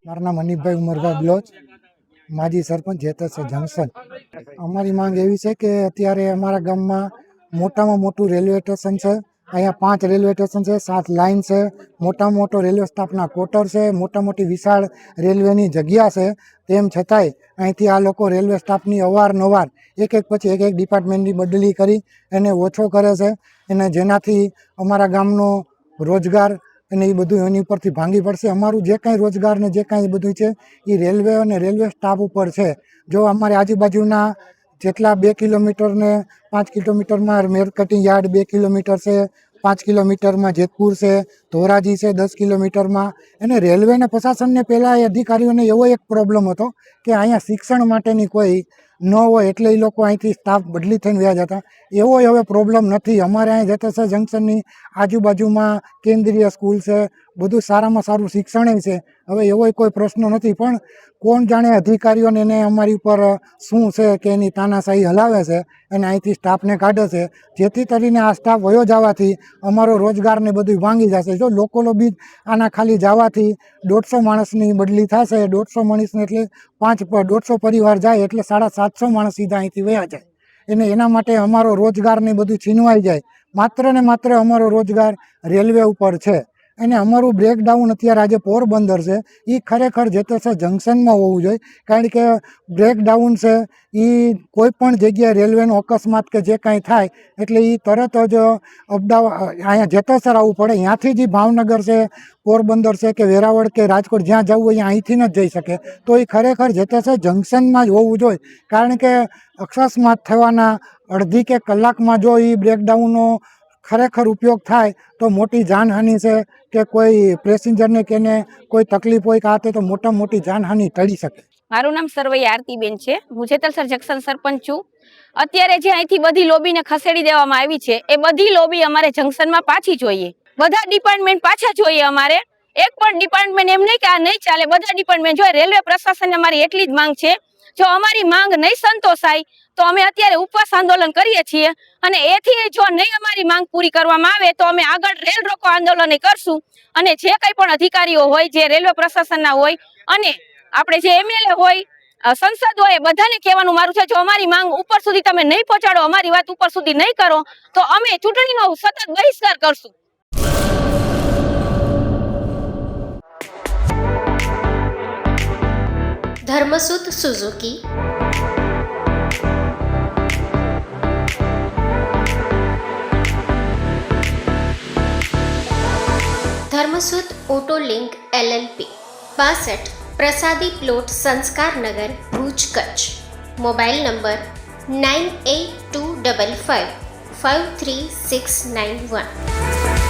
મારું નામ હનીફભાઈ ઉમરભાઈ બ્લોચ, માજી સરપંચ જેતસર જંકશન. અમારી માંગ એવી છે કે અત્યારે અમારા ગામમાં મોટામાં મોટું રેલવે સ્ટેશન છે. અહીંયા 5 રેલવે સ્ટેશન છે, 7 લાઇન છે, મોટામાં મોટો રેલવે સ્ટાફના ક્વાર્ટર છે, મોટા મોટી વિશાળ રેલવેની જગ્યા છે. તેમ છતાંય અહીંથી આ લોકો રેલવે સ્ટાફની અવારનવાર એક પછી એક ડિપાર્ટમેન્ટની બદલી કરી એને ઓછો કરે છે, અને જેનાથી અમારા ગામનો રોજગાર અને એ બધું એની ઉપરથી ભાંગી પડશે. અમારું જે કાંઈ રોજગાર ને જે કાંઈ બધું છે એ રેલવે અને રેલવે સ્ટાફ ઉપર છે. જો અમારે આજુબાજુના જેટલા 2 કિલોમીટર ને 5 કિલોમીટરમાં મેરકટિંગ યાર્ડ 2 કિલોમીટર છે, 5 કિલોમીટરમાં જેતપુર છે, ધોરાજી છે 10 કિલોમીટરમાં. અને રેલવેને પ્રશાસનને પહેલાં એ અધિકારીઓને એવો એક પ્રોબ્લેમ હતો કે અહીંયા શિક્ષણ માટેની કોઈ ન હોય એટલે એ લોકો અહીંથી સ્ટાફ બદલી થઈને વ્યા જતા. એવો હવે પ્રોબ્લેમ નથી. અમારે અહીં જેતસર જંકશનની આજુબાજુમાં કેન્દ્રીય સ્કૂલ છે, બધું સારામાં સારું શિક્ષણ છે. હવે એવો કોઈ પ્રશ્ન નથી, પણ કોણ જાણે અધિકારીઓને એને અમારી ઉપર શું છે કે એની તાનાશાહી હલાવે છે અને અહીંથી સ્ટાફને કાઢે છે, જેથી કરીને આ સ્ટાફ વયો જવાથી અમારો રોજગારને બધું ભાંગી જશે. જો લોકોનો બીજ આના ખાલી જવાથી 150 માણસની બદલી થશે. 150 માણસને એટલે 150 પરિવાર જાય એટલે 750 માણસ સીધા અહીંથી વયા જાય. અને એના માટે અમારો રોજગારને બધું છીનવાઈ જાય. માત્ર ને માત્ર અમારો રોજગાર રેલવે ઉપર છે. અને અમારું બ્રેકડાઉન અત્યારે આજે પોરબંદર છે, એ ખરેખર જેતસર જંકશનમાં હોવું જોઈએ. કારણ કે બ્રેકડાઉન છે એ કોઈ પણ જગ્યાએ રેલવેનો અકસ્માત કે જે કાંઈ થાય એટલે એ તરત જ અમદાવાદ અહીંયા જેતસર આવવું પડે. ત્યાંથી જ ભાવનગર છે, પોરબંદર છે કે વેરાવળ કે રાજકોટ જ્યાં જવું હોય અહીંથી ન જ જઈ શકે. તો એ ખરેખર જેતસર જંકશનમાં જ હોવું જોઈએ. કારણ કે અકસ્માત થવાના અડધી કે કલાકમાં જો એ બ્રેકડાઉનનો ખરેખર ઉપયોગ થાય તો મોટી જાનહાનિ છે કે કોઈ પેસેન્જરને કે એને કોઈ તકલીફ હોય કે આ તે તો મોટામાં મોટી જાનહાનિ ટળી શકે. મારું નામ સરવૈયા આરતીબેન છે. હું જેતસર જંકશન સરપંચ છું. અત્યારે જે અહીંથી બધી લોબીને ખસેડી દેવામાં આવી છે એ બધી લોબી અમારે જંકશનમાં પાછી જોઈએ. બધા ડિપાર્ટમેન્ટ પાછા જોઈએ. અમારે એક પણ ડિપાર્ટમેન્ટ એમ નહીં કે આ નહીં ચાલે, બધા ડિપાર્ટમેન્ટ જોઈએ. રેલવે પ્રશાસનને અમારી એટલી જ માંગ છે, જો અમારી માંગ નહીં સંતોષાય તો અમે અત્યારે ઉપવાસ આંદોલન કરીએ છીએ. અને એથી જો નહીં અમારી માંગ પૂરી કરવામાં આવે તો અમે આગળ રેલ રોકો આંદોલન કરશું. અને જે કંઈ પણ અધિકારીઓ હોય, જે રેલવે પ્રશાસનના હોય અને આપણે જે એમએલએ હોય, સંસદ હોય, બધાને કહેવાનું મારું છે, જો અમારી માંગ ઉપર સુધી તમે નહીં પહોંચાડો, અમારી વાત ઉપર સુધી નહીં કરો તો અમે ચૂંટણીનો સતત બહિષ્કાર કરશું. Dharmasut Suzuki, Dharmasut auto link LLP 62 પ્રસાદી plot Sanskarnagar Bhuj Kutch. Mobile number 9825553691.